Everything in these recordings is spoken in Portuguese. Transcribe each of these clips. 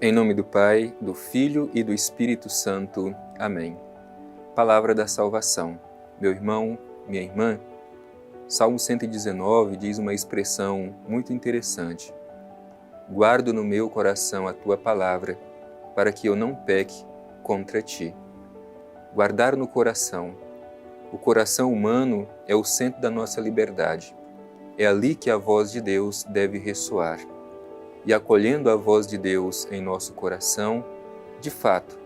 Em nome do Pai, do Filho e do Espírito Santo. Amém. Palavra da salvação. Meu irmão, minha irmã, Salmo 119 diz uma expressão muito interessante. Guardo no meu coração a tua palavra, para que eu não peque contra ti. Guardar no coração. O coração humano é o centro da nossa liberdade. É ali que a voz de Deus deve ressoar. E acolhendo a voz de Deus em nosso coração, de fato,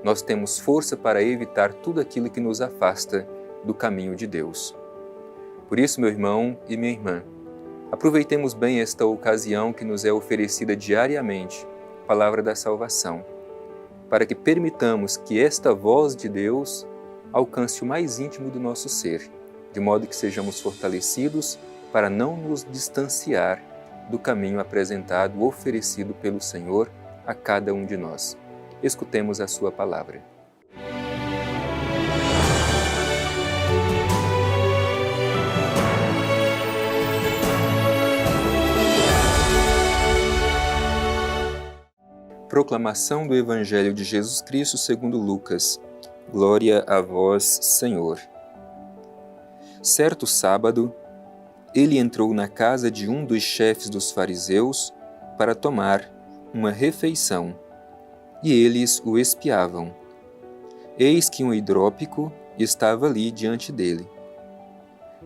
nós temos força para evitar tudo aquilo que nos afasta do caminho de Deus. Por isso, meu irmão e minha irmã, aproveitemos bem esta ocasião que nos é oferecida diariamente, a palavra da salvação, para que permitamos que esta voz de Deus alcance o mais íntimo do nosso ser, de modo que sejamos fortalecidos para não nos distanciar do caminho apresentado, oferecido pelo Senhor a cada um de nós. Escutemos a sua palavra. Proclamação do Evangelho de Jesus Cristo segundo Lucas. Glória a vós, Senhor. Certo sábado, ele entrou na casa de um dos chefes dos fariseus para tomar uma refeição, e eles o espiavam. Eis que um hidrópico estava ali diante dele.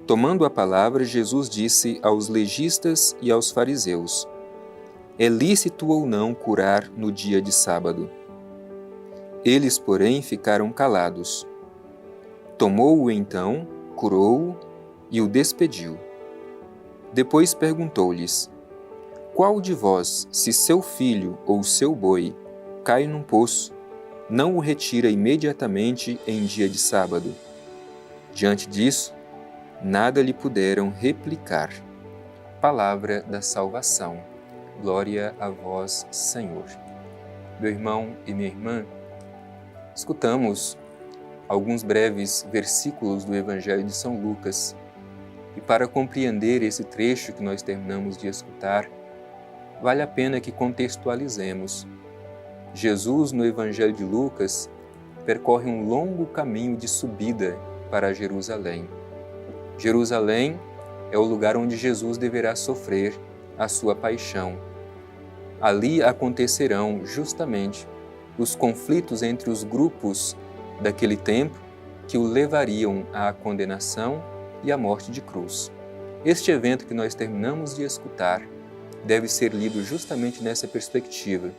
Tomando a palavra, Jesus disse aos legistas e aos fariseus: é lícito ou não curar no dia de sábado? Eles, porém, ficaram calados. Tomou-o então, curou-o e o despediu. Depois perguntou-lhes: qual de vós, se seu filho ou seu boi cai num poço, não o retira imediatamente em dia de sábado? Diante disso, nada lhe puderam replicar. Palavra da salvação. Glória a vós, Senhor. Meu irmão e minha irmã, escutamos alguns breves versículos do Evangelho de São Lucas. E para compreender esse trecho que nós terminamos de escutar, vale a pena que contextualizemos. Jesus, no Evangelho de Lucas, percorre um longo caminho de subida para Jerusalém. Jerusalém é o lugar onde Jesus deverá sofrer a sua paixão. Ali acontecerão justamente os conflitos entre os grupos daquele tempo que o levariam à condenação e à morte de cruz. Este evento que nós terminamos de escutar deve ser lido justamente nessa perspectiva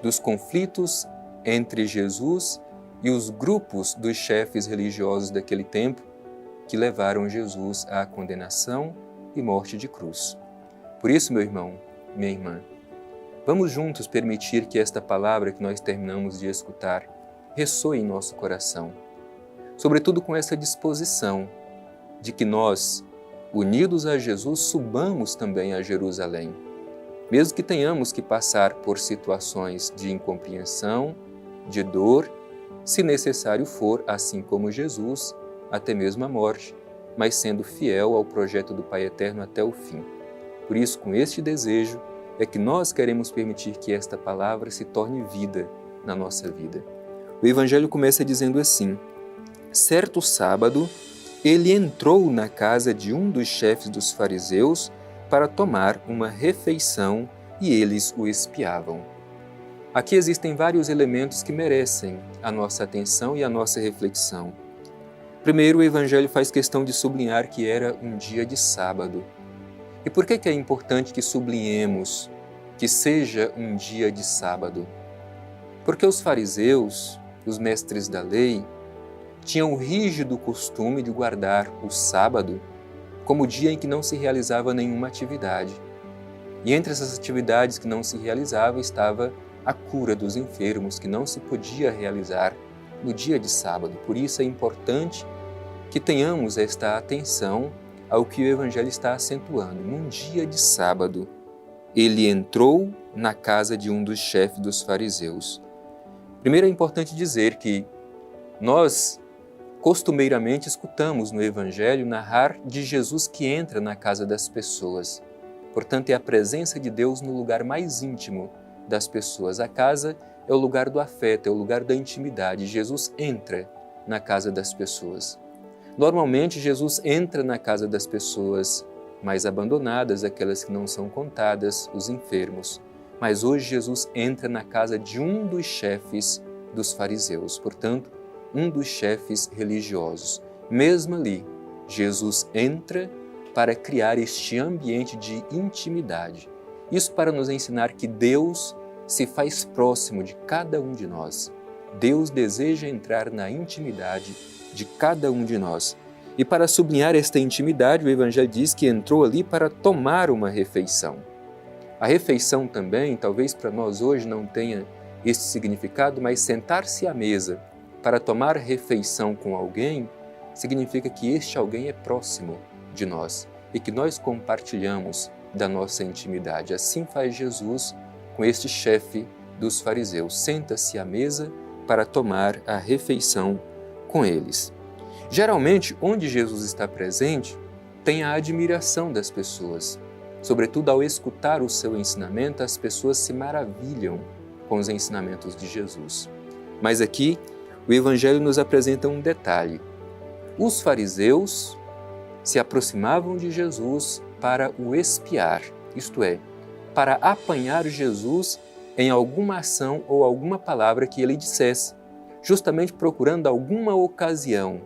dos conflitos entre Jesus e os grupos dos chefes religiosos daquele tempo que levaram Jesus à condenação e morte de cruz. Por isso, meu irmão, minha irmã, vamos juntos permitir que esta palavra que nós terminamos de escutar ressoe em nosso coração, sobretudo com essa disposição de que nós, unidos a Jesus, subamos também a Jerusalém, mesmo que tenhamos que passar por situações de incompreensão, de dor, se necessário for, assim como Jesus, até mesmo a morte, mas sendo fiel ao projeto do Pai Eterno até o fim. Por isso, com este desejo, é que nós queremos permitir que esta palavra se torne vida na nossa vida. O Evangelho começa dizendo assim: certo sábado, ele entrou na casa de um dos chefes dos fariseus para tomar uma refeição e eles o espiavam. Aqui existem vários elementos que merecem a nossa atenção e a nossa reflexão. Primeiro, o Evangelho faz questão de sublinhar que era um dia de sábado. E por que é importante que sublinhemos que seja um dia de sábado? Porque os fariseus, os mestres da lei, tinham o rígido costume de guardar o sábado como o dia em que não se realizava nenhuma atividade. E entre essas atividades que não se realizavam estava a cura dos enfermos, que não se podia realizar no dia de sábado. Por isso é importante que tenhamos esta atenção ao que o Evangelho está acentuando. Num dia de sábado, ele entrou na casa de um dos chefes dos fariseus. Primeiro é importante dizer que nós costumeiramente escutamos no Evangelho narrar de Jesus que entra na casa das pessoas. Portanto, é a presença de Deus no lugar mais íntimo das pessoas. A casa é o lugar do afeto, é o lugar da intimidade. Jesus entra na casa das pessoas. Normalmente, Jesus entra na casa das pessoas mais abandonadas, aquelas que não são contadas, os enfermos. Mas hoje Jesus entra na casa de um dos chefes dos fariseus, portanto, um dos chefes religiosos. Mesmo ali, Jesus entra para criar este ambiente de intimidade. Isso para nos ensinar que Deus se faz próximo de cada um de nós. Deus deseja entrar na intimidade de cada um de nós. E para sublinhar esta intimidade, o Evangelho diz que entrou ali para tomar uma refeição. A refeição também, talvez para nós hoje não tenha este significado, mas sentar-se à mesa para tomar refeição com alguém significa que este alguém é próximo de nós e que nós compartilhamos da nossa intimidade. Assim faz Jesus com este chefe dos fariseus. Senta-se à mesa para tomar a refeição com eles. Geralmente, onde Jesus está presente, tem a admiração das pessoas. Sobretudo ao escutar o seu ensinamento, as pessoas se maravilham com os ensinamentos de Jesus. Mas aqui, o Evangelho nos apresenta um detalhe. Os fariseus se aproximavam de Jesus para o espiar, isto é, para apanhar Jesus em alguma ação ou alguma palavra que ele dissesse, justamente procurando alguma ocasião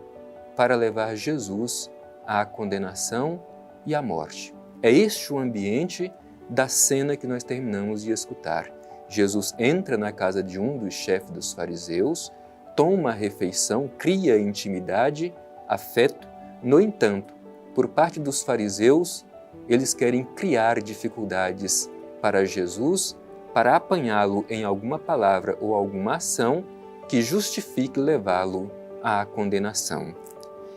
para levar Jesus à condenação e à morte. É este o ambiente da cena que nós terminamos de escutar. Jesus entra na casa de um dos chefes dos fariseus, toma a refeição, cria intimidade, afeto. No entanto, por parte dos fariseus, eles querem criar dificuldades para Jesus, para apanhá-lo em alguma palavra ou alguma ação que justifique levá-lo à condenação.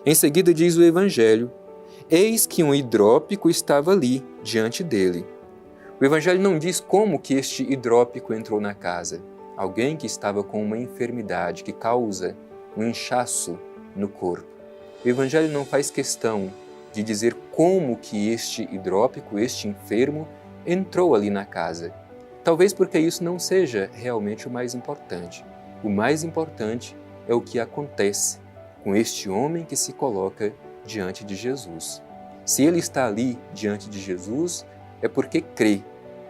Em seguida diz o Evangelho: eis que um hidrópico estava ali, diante dele. O Evangelho não diz como que este hidrópico entrou na casa. Alguém que estava com uma enfermidade que causa um inchaço no corpo. O Evangelho não faz questão de dizer como que este hidrópico, este enfermo, entrou ali na casa. Talvez porque isso não seja realmente o mais importante. O mais importante é o que acontece com este homem que se coloca diante de Jesus. Se ele está ali diante de Jesus, é porque crê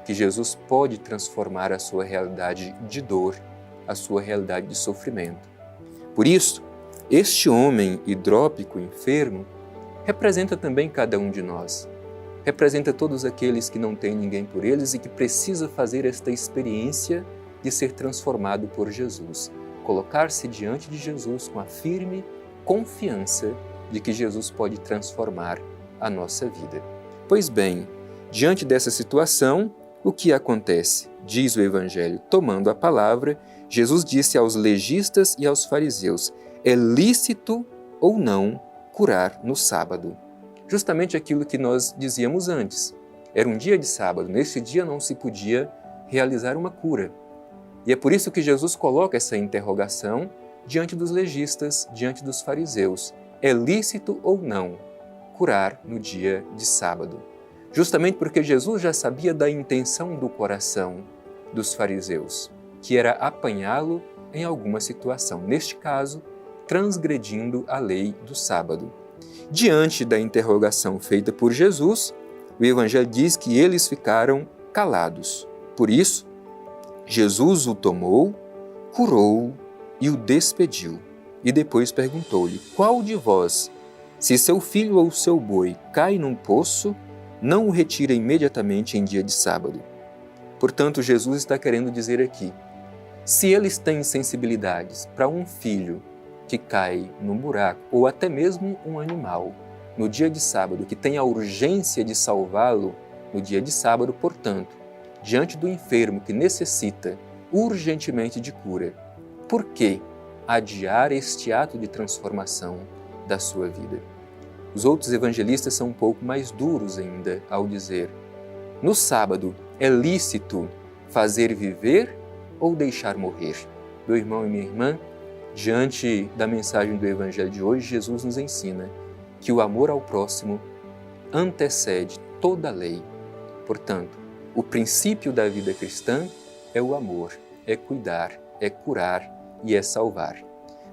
que Jesus pode transformar a sua realidade de dor, a sua realidade de sofrimento. Por isso, este homem hidrópico, enfermo, representa também cada um de nós. Representa todos aqueles que não têm ninguém por eles e que precisa fazer esta experiência de ser transformado por Jesus. Colocar-se diante de Jesus com a firme confiança de que Jesus pode transformar a nossa vida. Pois bem, diante dessa situação, o que acontece? Diz o Evangelho, tomando a palavra, Jesus disse aos legistas e aos fariseus: é lícito ou não curar no sábado? Justamente aquilo que nós dizíamos antes. Era um dia de sábado, nesse dia não se podia realizar uma cura. E é por isso que Jesus coloca essa interrogação diante dos legistas, diante dos fariseus. É lícito ou não curar no dia de sábado? Justamente porque Jesus já sabia da intenção do coração dos fariseus, que era apanhá-lo em alguma situação, neste caso, transgredindo a lei do sábado. Diante da interrogação feita por Jesus, o Evangelho diz que eles ficaram calados. Por isso, Jesus o tomou, curou-o e o despediu. E depois perguntou-lhe: qual de vós, se seu filho ou seu boi cai num poço, não o retira imediatamente em dia de sábado? Portanto, Jesus está querendo dizer aqui, se eles têm sensibilidades para um filho que cai num buraco, ou até mesmo um animal, no dia de sábado, que tem a urgência de salvá-lo no dia de sábado, portanto, diante do enfermo que necessita urgentemente de cura, por que adiar este ato de transformação da sua vida? Os outros evangelistas são um pouco mais duros ainda ao dizer: no sábado é lícito fazer viver ou deixar morrer? Meu irmão e minha irmã, diante da mensagem do Evangelho de hoje, Jesus nos ensina que o amor ao próximo antecede toda a lei. Portanto, o princípio da vida cristã é o amor, é cuidar, é curar e é salvar.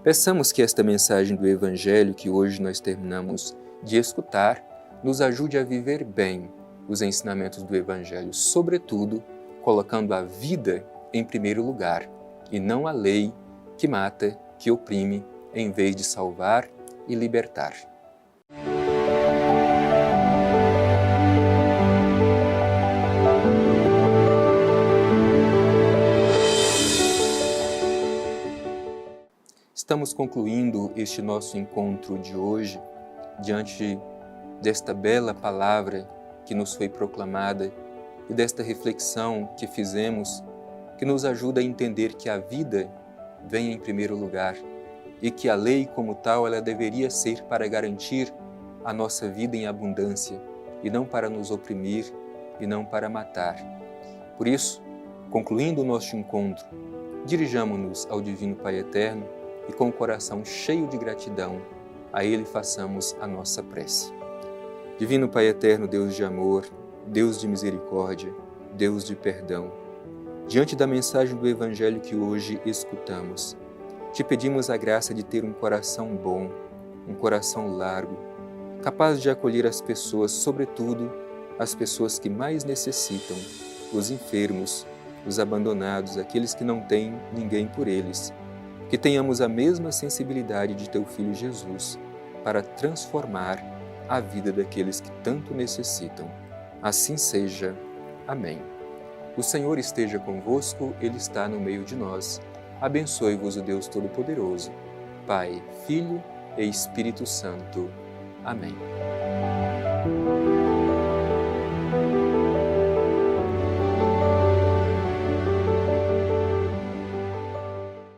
Peçamos que esta mensagem do Evangelho que hoje nós terminamos de escutar nos ajude a viver bem os ensinamentos do Evangelho, sobretudo colocando a vida em primeiro lugar e não a lei que mata, que oprime, em vez de salvar e libertar. Estamos concluindo este nosso encontro de hoje diante desta bela palavra que nos foi proclamada e desta reflexão que fizemos, que nos ajuda a entender que a vida vem em primeiro lugar e que a lei como tal ela deveria ser para garantir a nossa vida em abundância e não para nos oprimir e não para matar. Por isso, concluindo o nosso encontro, dirijamo-nos ao Divino Pai Eterno e com o coração cheio de gratidão, a Ele façamos a nossa prece. Divino Pai Eterno, Deus de amor, Deus de misericórdia, Deus de perdão, diante da mensagem do Evangelho que hoje escutamos, te pedimos a graça de ter um coração bom, um coração largo, capaz de acolher as pessoas, sobretudo as pessoas que mais necessitam, os enfermos, os abandonados, aqueles que não têm ninguém por eles. Que tenhamos a mesma sensibilidade de Teu Filho Jesus para transformar a vida daqueles que tanto necessitam. Assim seja. Amém. O Senhor esteja convosco, Ele está no meio de nós. Abençoe-vos o Deus Todo-Poderoso, Pai, Filho e Espírito Santo. Amém.